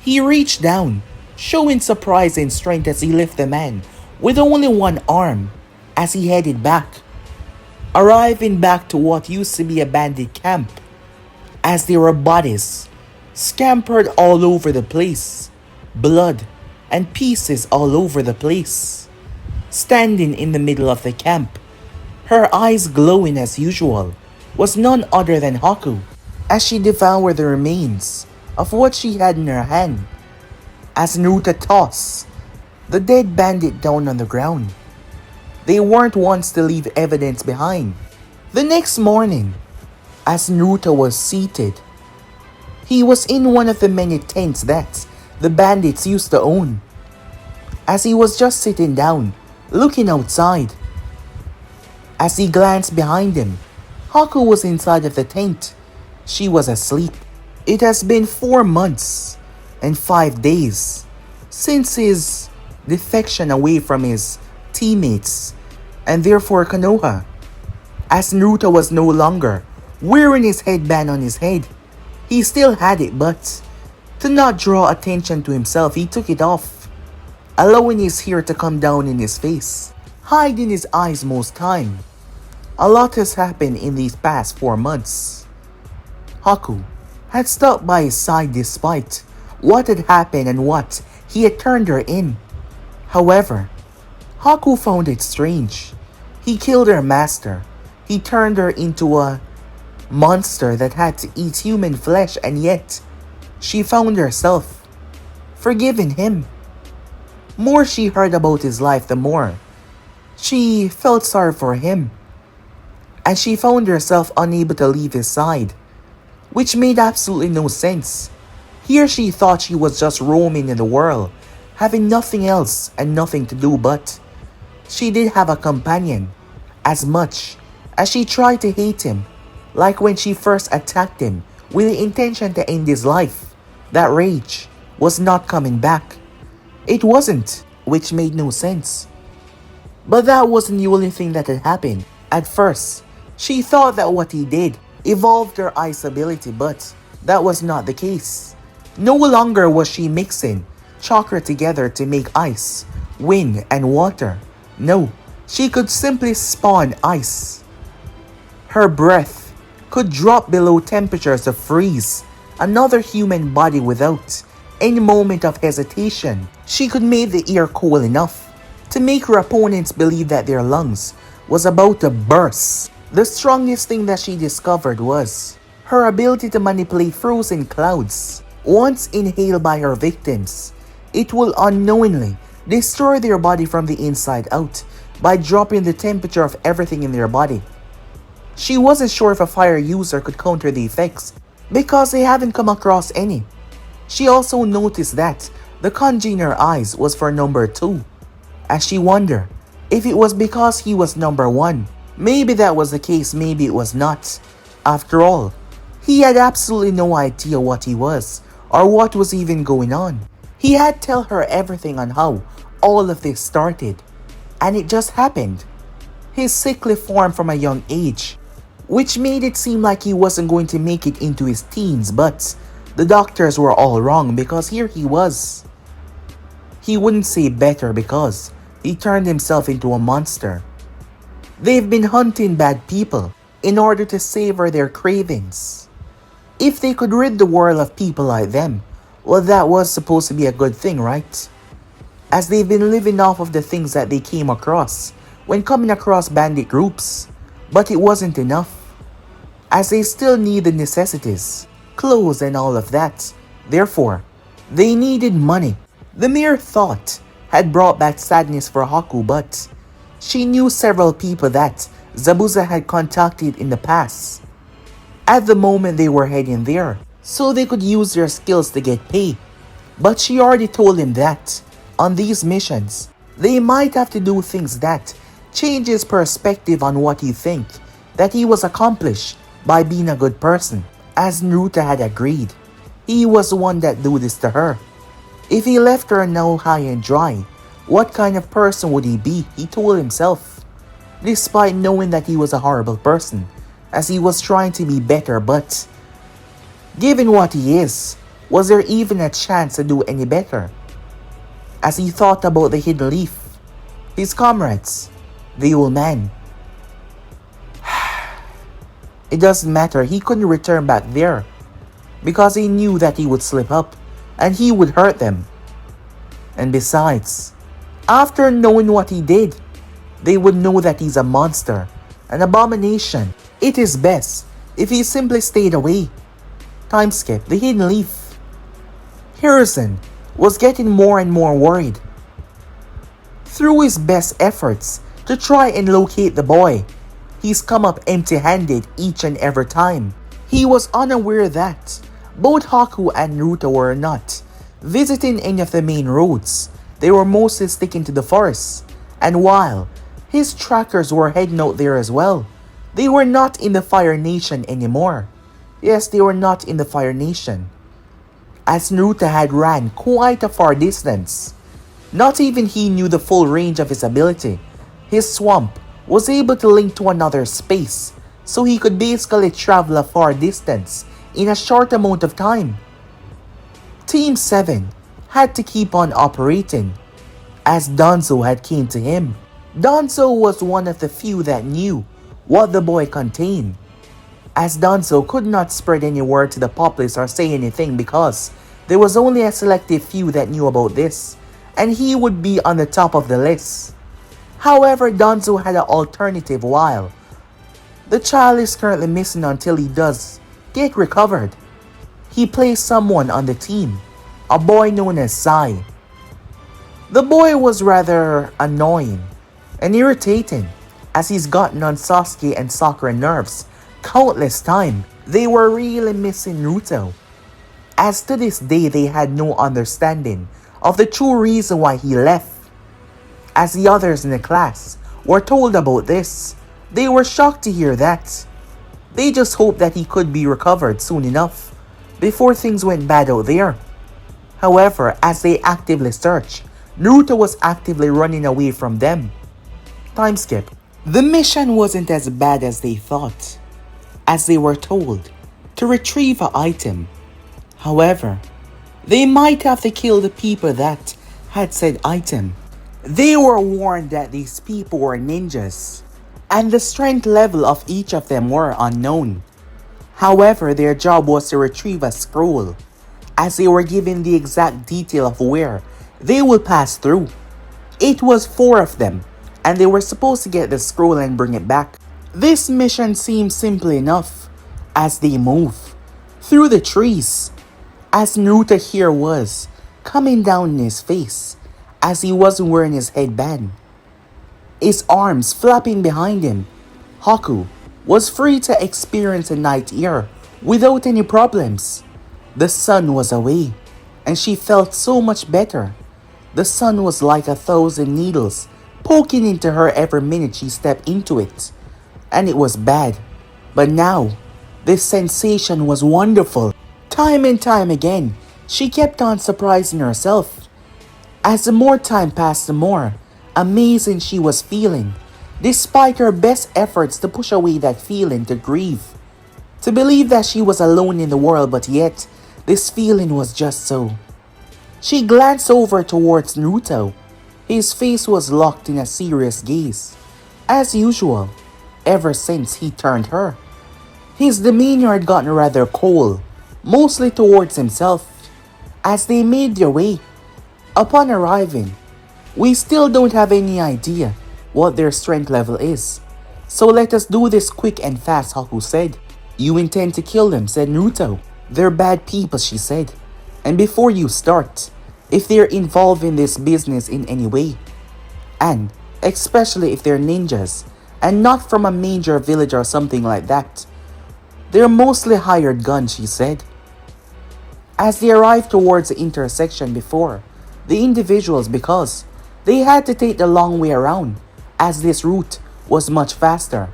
He reached down, showing surprise and strength as he lifted the man with only one arm as he headed back, arriving back to what used to be a bandit camp, as their bodies scampered all over the place, blood and pieces all over the place. Standing in the middle of the camp, her eyes glowing as usual, was none other than Haku, as she devoured the remains of what she had in her hand, as Naruto tossed the dead bandit down on the ground. They weren't ones to leave evidence behind. The next morning, as Naruto was seated, he was in one of the many tents that the bandits used to own. As he was just sitting down, looking outside, as he glanced behind him, Haku was inside of the tent. She was asleep. It has been 4 months and 5 days since his defection away from his teammates, and therefore Konoha, as Naruto was no longer wearing his headband on his head. He still had it, but to not draw attention to himself, he took it off, allowing his hair to come down in his face, hiding his eyes most time. A lot has happened in these past 4 months. Haku had stuck by his side despite what had happened and what he had turned her in. However, Haku found it strange. He killed her master. He turned her into a monster that had to eat human flesh, and yet she found herself forgiving him. More she heard about his life, the more she felt sorry for him, and she found herself unable to leave his side, which made absolutely no sense. Here she thought she was just roaming in the world, having nothing else and nothing to do, but she did have a companion. As much as she tried to hate him, like when she first attacked him with the intention to end his life, that rage was not coming back. It wasn't, which made no sense. But that wasn't the only thing that had happened. At first, she thought that what he did evolved her ice ability, but that was not the case. No longer was she mixing chakra together to make ice, wind, and water. No, she could simply spawn ice. Her breath could drop below temperatures of freeze another human body without any moment of hesitation. She could make the air cold enough to make her opponents believe that their lungs was about to burst. The strongest thing that she discovered was her ability to manipulate frozen clouds. Once inhaled by her victims, it will unknowingly destroy their body from the inside out by dropping the temperature of everything in their body. She wasn't sure if a fire user could counter the effects because they haven't come across any. She also noticed that the kanji in her eyes was for number 2, as she wondered if it was because he was number 1. Maybe that was the case, maybe it was not. After all, he had absolutely no idea what he was or what was even going on. He had tell her everything on how all of this started, and it just happened. His sickly form from a young age, which made it seem like he wasn't going to make it into his teens, but the doctors were all wrong because here he was. He wouldn't say better because he turned himself into a monster. They've been hunting bad people in order to savor their cravings. If they could rid the world of people like them, well, that was supposed to be a good thing, right? As they've been living off of the things that they came across when coming across bandit groups. But it wasn't enough, as they still need the necessities, clothes and all of that. Therefore, they needed money. The mere thought had brought back sadness for Haku, but she knew several people that Zabuza had contacted in the past. At the moment they were heading there, so they could use their skills to get paid. But she already told him that on these missions, they might have to do things that change his perspective on what he think that he was accomplished by being a good person. As Naruto had agreed, he was the one that do this to her. If he left her now high and dry, what kind of person would he be? He told himself, despite knowing that he was a horrible person, as he was trying to be better. But given what he is, was there even a chance to do any better? As he thought about the hidden leaf, his comrades, the old man, it doesn't matter, he couldn't return back there because he knew that he would slip up and he would hurt them. And besides, after knowing what he did, they would know that he's a monster, an abomination. It is best if he simply stayed away. Time skip, the hidden leaf. Harrison was getting more and more worried. Through his best efforts to try and locate the boy, he's come up empty-handed each and every time. He was unaware that both Haku and Naruto were not visiting any of the main roads. They were mostly sticking to the forest. And while his trackers were heading out there as well, they were not in the Fire Nation anymore. Yes, they were not in the Fire Nation, as Naruto had ran quite a far distance. Not even he knew the full range of his ability. His swamp was able to link to another space, so he could basically travel a far distance in a short amount of time. Team 7 had to keep on operating, as Danzo had came to him. Danzo was one of the few that knew what the boy contained, as Danzo could not spread any word to the populace or say anything because there was only a selective few that knew about this, and he would be on the top of the list. However, Danzo had an alternative while the child is currently missing until he does get recovered. He plays someone on the team, a boy known as Sai. The boy was rather annoying and irritating as he's gotten on Sasuke and Sakura nerves countless times. They were really missing Naruto, as to this day they had no understanding of the true reason why he left. As the others in the class were told about this, they were shocked to hear that. They just hoped that he could be recovered soon enough before things went bad out there. However, as they actively searched, Naruto was actively running away from them. Time skip. The mission wasn't as bad as they thought, as they were told to retrieve an item. However, they might have to kill the people that had said item. They were warned that these people were ninjas, and the strength level of each of them were unknown. However, their job was to retrieve a scroll, as they were given the exact detail of where they would pass through. It was 4 of them, and they were supposed to get the scroll and bring it back. This mission seemed simple enough as they move through the trees, as Naruto here was coming down in his face as he wasn't wearing his headband, his arms flapping behind him. Haku was free to experience a night air without any problems. The sun was away, and she felt so much better. The sun was like 1,000 needles poking into her every minute she stepped into it, and it was bad. But now, this sensation was wonderful. Time and time again, she kept on surprising herself. As the more time passed, the more amazing she was feeling, despite her best efforts to push away that feeling, to grieve, to believe that she was alone in the world, but yet this feeling was just so. She glanced over towards Naruto. His face was locked in a serious gaze, as usual, ever since he turned her. His demeanor had gotten rather cold, mostly towards himself, as they made their way. Upon arriving, we still don't have any idea what their strength level is. So let us do this quick and fast, Haku said. You intend to kill them, said Naruto. They're bad people, she said. And before you start, if they're involved in this business in any way, and especially if they're ninjas, and not from a major village or something like that, they're mostly hired guns, she said. As they arrived towards the intersection before the individuals, because they had to take the long way around, as this route was much faster.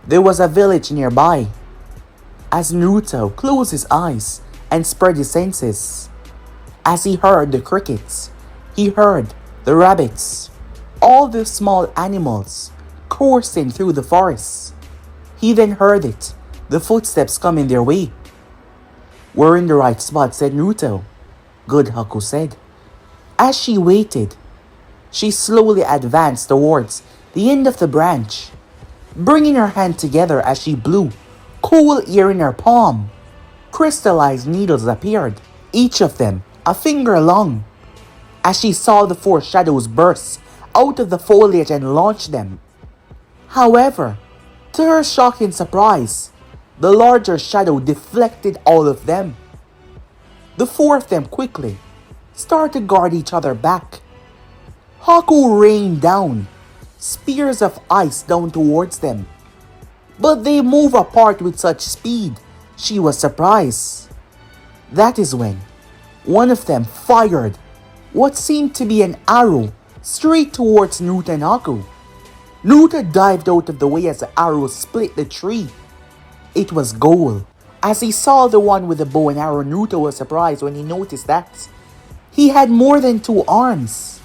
There was a village nearby. As Naruto closed his eyes and spread his senses, as he heard the crickets, he heard the rabbits, all the small animals coursing through the forest. He then heard it, the footsteps coming their way. We're in the right spot, said Naruto. Good, Haku said. As she waited, she slowly advanced towards the end of the branch, bringing her hand together as she blew. Cool air in her palm. Crystallized needles appeared, each of them a finger long, as she saw the 4 shadows burst out of the foliage and launch them. However, to her shocking surprise, the larger shadow deflected all of them. The 4 of them quickly started to guard each other back. Haku rained down spears of ice down towards them, but they moved apart with such speed, she was surprised. That is when one of them fired what seemed to be an arrow straight towards Naruto and Haku. Naruto dived out of the way as the arrow split the tree. It was gold. As he saw the one with the bow and arrow, Naruto was surprised when he noticed that he had more than 2 arms.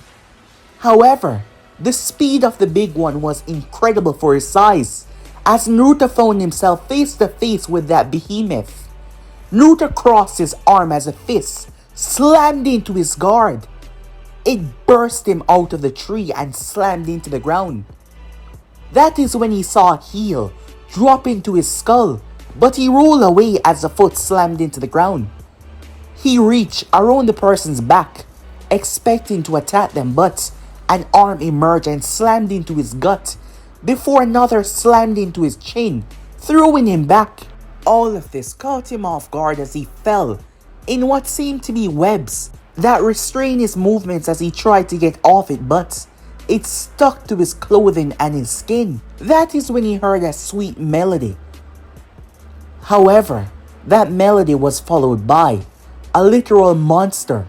However, the speed of the big one was incredible for his size, as Naruto found himself face to face with that behemoth. Naruto crossed his arm as a fist slammed into his guard. It burst him out of the tree and slammed into the ground. That is when he saw a heel drop into his skull, but he rolled away as the foot slammed into the ground. He reached around the person's back, expecting to attack them, but an arm emerged and slammed into his gut, before another slammed into his chin, throwing him back. All of this caught him off guard as he fell in what seemed to be webs that restrained his movements as he tried to get off it, but it stuck to his clothing and his skin. That is when he heard a sweet melody. However, that melody was followed by a literal monster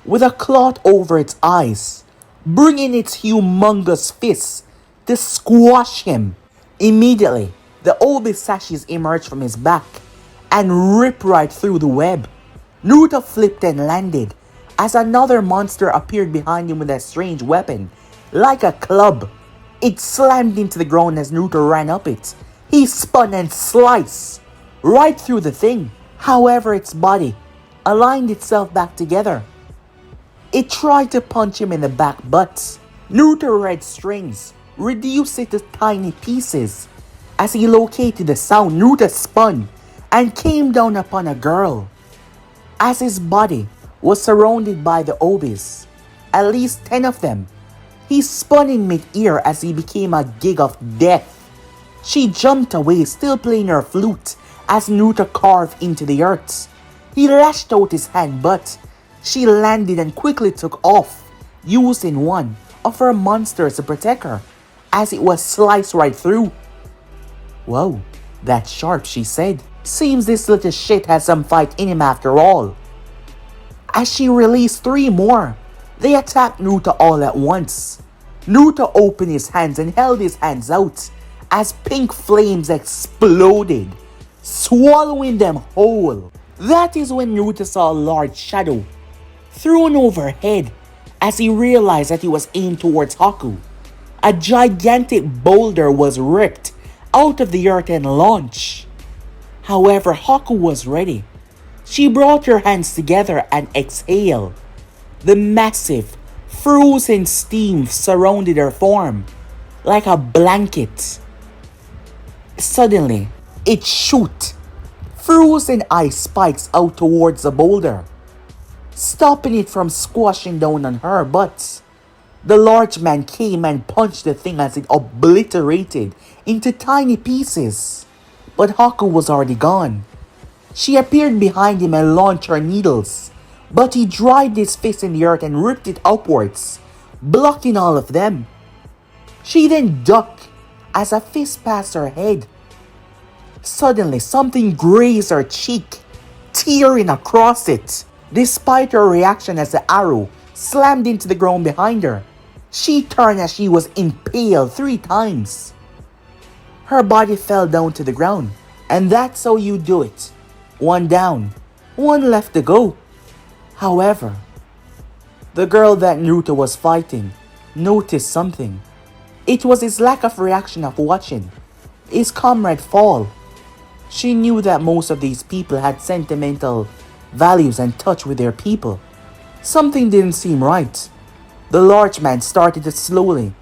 with a cloth over its eyes, bringing its humongous fists to squash him. Immediately, the obi sashes emerged from his back and ripped right through the web. Naruto flipped and landed as another monster appeared behind him with a strange weapon, like a club. It slammed into the ground as Naruto ran up it. He spun and sliced right through the thing. However, its body aligned itself back together. It tried to punch him in the back, but Naruto read strings, reduced it to tiny pieces. As he located the sound, Naruto spun and came down upon a girl. As his body was surrounded by the obis, at least 10 of them, he spun in mid-air as he became a gig of death. She jumped away, still playing her flute, as Naruto carved into the earth. He lashed out his hand, but she landed and quickly took off, using one of her monsters to protect her, as it was sliced right through. "Whoa, that's sharp," she said. "Seems this little shit has some fight in him after all." As she released 3 more, they attacked Naruto all at once. Naruto opened his hands and held his hands out as pink flames exploded, swallowing them whole. That is when Naruto saw a large shadow thrown overhead as he realized that he was aimed towards Haku. A gigantic boulder was ripped out of the earth and launched. However, Haku was ready. She brought her hands together and exhaled. The massive, frozen steam surrounded her form like a blanket. Suddenly, it shot frozen ice spikes out towards the boulder, stopping it from squashing down on her, but the large man came and punched the thing as it obliterated into tiny pieces. But Haku was already gone. She appeared behind him and launched her needles, but he dried his fist in the earth and ripped it upwards, blocking all of them. She then ducked as a fist passed her head. Suddenly, something grazed her cheek, tearing across it. Despite her reaction as the arrow slammed into the ground behind her, she turned as she was impaled 3 times. Her body fell down to the ground, and that's how you do it. 1 down, 1 left to go. However, the girl that Naruto was fighting noticed something. It was his lack of reaction of watching his comrade fall. She knew that most of these people had sentimental values and touch with their people. Something didn't seem right. The large man started to slowly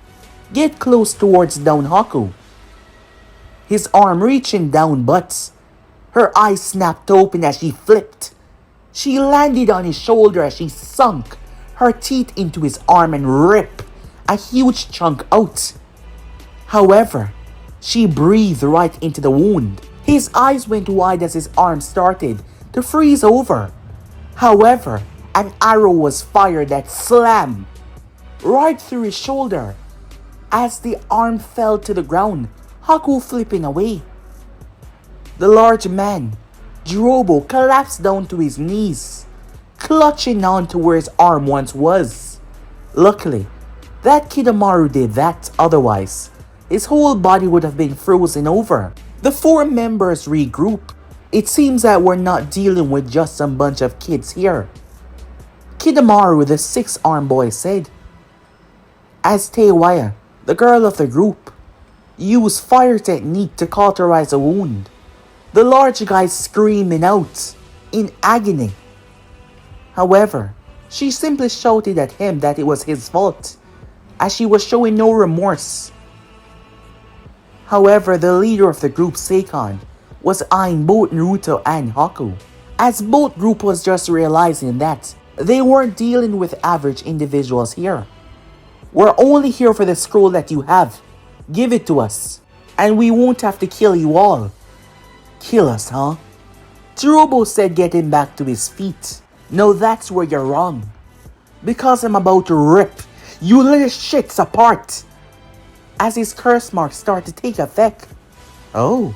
get close towards down Haku, his arm reaching down, but her eyes snapped open as she flipped. She landed on his shoulder as she sunk her teeth into his arm and ripped a huge chunk out. However, she breathed right into the wound. His eyes went wide as his arm started to freeze over. However, an arrow was fired that slammed right through his shoulder. As the arm fell to the ground, Haku flipping away. The large man, Jirobo, collapsed down to his knees, clutching on to where his arm once was. Luckily, that Kidomaru did that, otherwise his whole body would have been frozen over. The 4 members regroup. It seems that we're not dealing with just some bunch of kids here, Kidomaru, the 6-armed boy, said. As Teiwaya, the girl of the group, used fire technique to cauterize a wound, the large guy screaming out in agony. However, she simply shouted at him that it was his fault, as she was showing no remorse. However, the leader of the group, Seikon, was eyeing both Naruto and Haku, as both group was just realizing that they weren't dealing with average individuals here. We're only here for the scroll that you have. Give it to us, and we won't have to kill you all. Kill us, huh? Jirobo said, getting back to his feet. No, that's where you're wrong. Because I'm about to rip you little shits apart. As his curse marks start to take effect. Oh,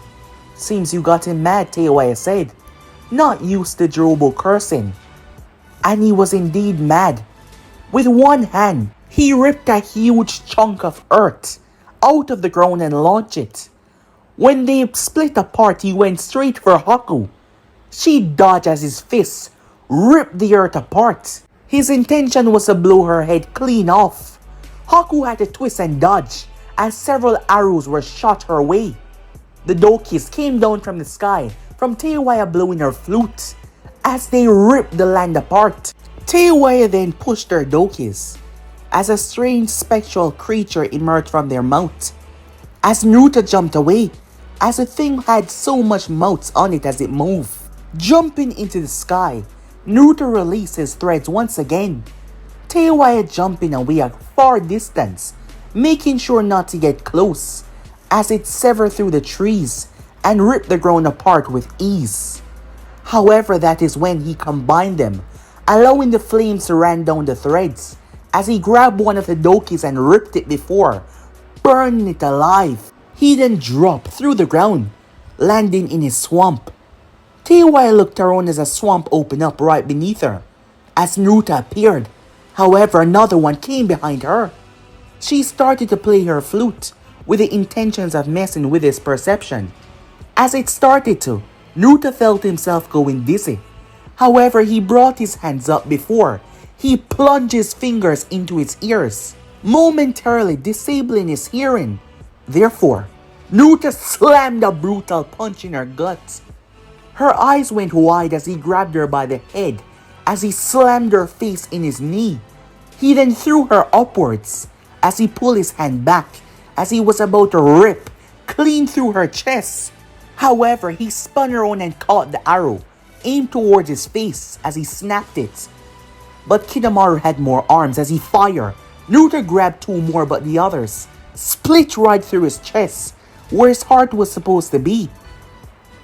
seems you got him mad, Teiwaya said, not used to Jirobo cursing. And he was indeed mad. With one hand, he ripped a huge chunk of earth out of the ground and launched it. When they split apart, he went straight for Haku. She dodged as his fists ripped the earth apart. His intention was to blow her head clean off. Haku had to twist and dodge as several arrows were shot her way. The dokis came down from the sky from Teiwaya blowing her flute as they ripped the land apart. Teiwaya then pushed their dokis as a strange spectral creature emerged from their mouth. As Naruto jumped away, as the thing had so much mouths on it as it moved. Jumping into the sky, Naruto released his threads once again. Teiwaya jumping away a far distance, making sure not to get close, as it severed through the trees and ripped the ground apart with ease. However, that is when he combined them, allowing the flames to run down the threads, as he grabbed one of the dokis and ripped it before burning it alive. He then dropped through the ground, landing in his swamp. Teiwaya looked around as a swamp opened up right beneath her, as Naruto appeared. However, another one came behind her. She started to play her flute, with the intentions of messing with his perception. As it started to, Naruto felt himself going dizzy. However, he brought his hands up before he plunged his fingers into his ears, momentarily disabling his hearing. Therefore, Naruto slammed a brutal punch in her guts. Her eyes went wide as he grabbed her by the head as he slammed her face in his knee. He then threw her upwards as he pulled his hand back as he was about to rip clean through her chest. However, he spun around and caught the arrow, aimed towards his face as he snapped it. But Kidomaru had more arms as he fired. Naruto grabbed two more, but the others split right through his chest, where his heart was supposed to be.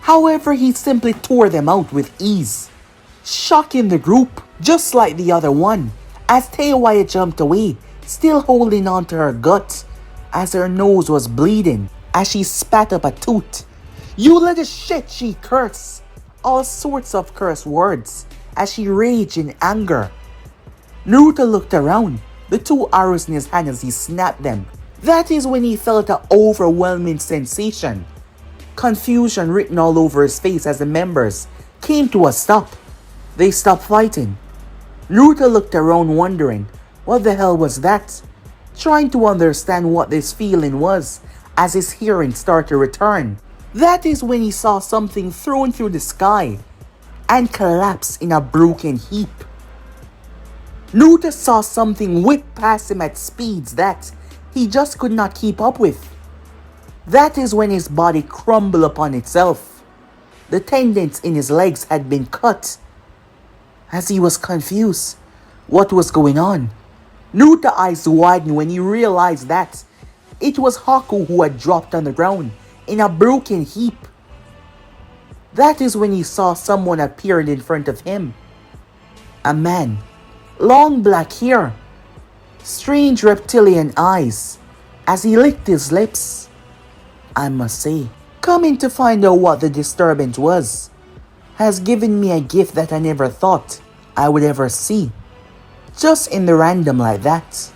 However, he simply tore them out with ease, shocking the group just like the other one, as Teiwaya jumped away, still holding on to her gut, as her nose was bleeding, as she spat up a tooth. "You little shit," she cursed, all sorts of curse words, as she raged in anger. Naruto looked around, the two arrows in his hand as he snapped them. That is when he felt an overwhelming sensation. Confusion written all over his face as the members came to a stop. They stopped fighting. Naruto looked around wondering what the hell was that, trying to understand what this feeling was as his hearing started to return. That is when he saw something thrown through the sky and collapse in a broken heap. Naruto saw something whip past him at speeds that he just could not keep up with. That is when his body crumbled upon itself. The tendons in his legs had been cut. As he was confused, what was going on? Naruto's eyes widened when he realized that it was Haku who had dropped on the ground in a broken heap. That is when he saw someone appearing in front of him. A man, long black hair, strange reptilian eyes, as he licked his lips. I must say, coming to find out what the disturbance was, has given me a gift that I never thought I would ever see. Just in the random like that.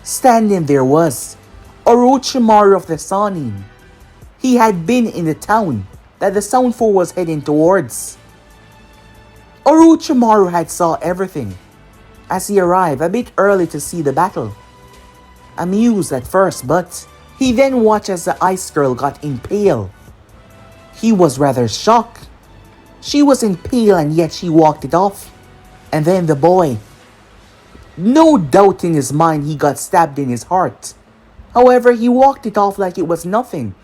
Standing there was Orochimaru of the Sannin. He had been in the town that the Sound 4 was heading towards. Orochimaru had saw everything as he arrived a bit early to see the battle. Amused at first, but he then watched as the ice girl got impaled. He was rather shocked. She was impaled and yet she walked it off. And then the boy. No doubt in his mind he got stabbed in his heart. However, he walked it off like it was nothing.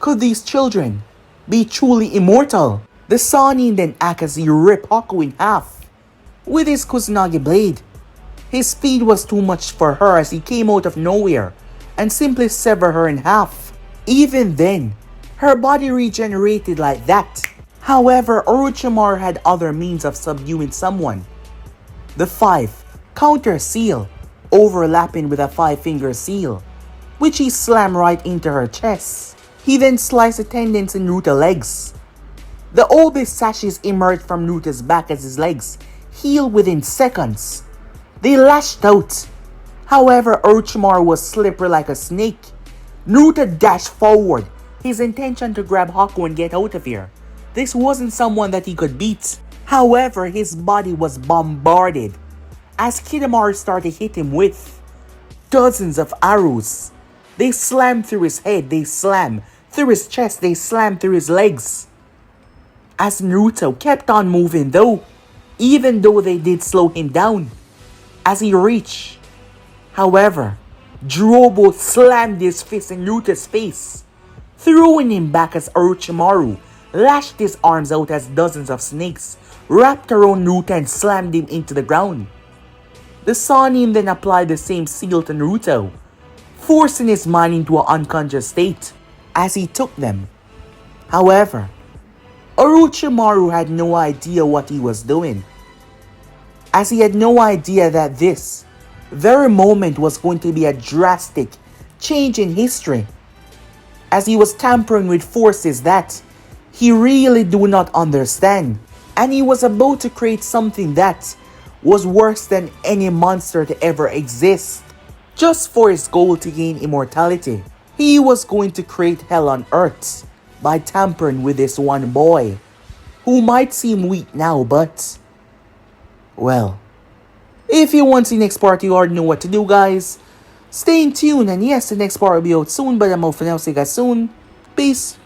Could these children be truly immortal? The Sannin then Akazi ripped Haku in half with his Kusanagi blade. His speed was too much for her as he came out of nowhere and simply severed her in half. Even then, her body regenerated like that. However, Orochimaru had other means of subduing someone. The 5 counter seal overlapping with a 5-finger seal, which he slammed right into her chest. He then sliced the tendons in Naruto's legs. The Obi sashes emerged from Naruto's back as his legs healed within seconds. They lashed out. However, Orochimaru was slippery like a snake. Naruto dashed forward, his intention to grab Haku and get out of here. This wasn't someone that he could beat. However, his body was bombarded as Kidomaru started to hit him with dozens of arrows. They slammed through his head, they slammed through his chest, they slammed through his legs. As Naruto kept on moving though, even though they did slow him down as he reached. However, Drobo slammed his fist in Naruto's face, throwing him back as Orochimaru lashed his arms out as dozens of snakes wrapped around Naruto and slammed him into the ground. The Sannin then applied the same seal to Naruto, forcing his mind into an unconscious state as he took them. However, Orochimaru had no idea what he was doing, as he had no idea that this very moment was going to be a drastic change in history, as he was tampering with forces that he really do not understand, and he was about to create something that was worse than any monster to ever exist, just for his goal to gain immortality. He was going to create hell on earth by tampering with this one boy, who might seem weak now, but, well, if you want to see the next part, you already know what to do, guys. Stay in tune, and yes, the next part will be out soon, but I'm out for now. See you guys soon. Peace.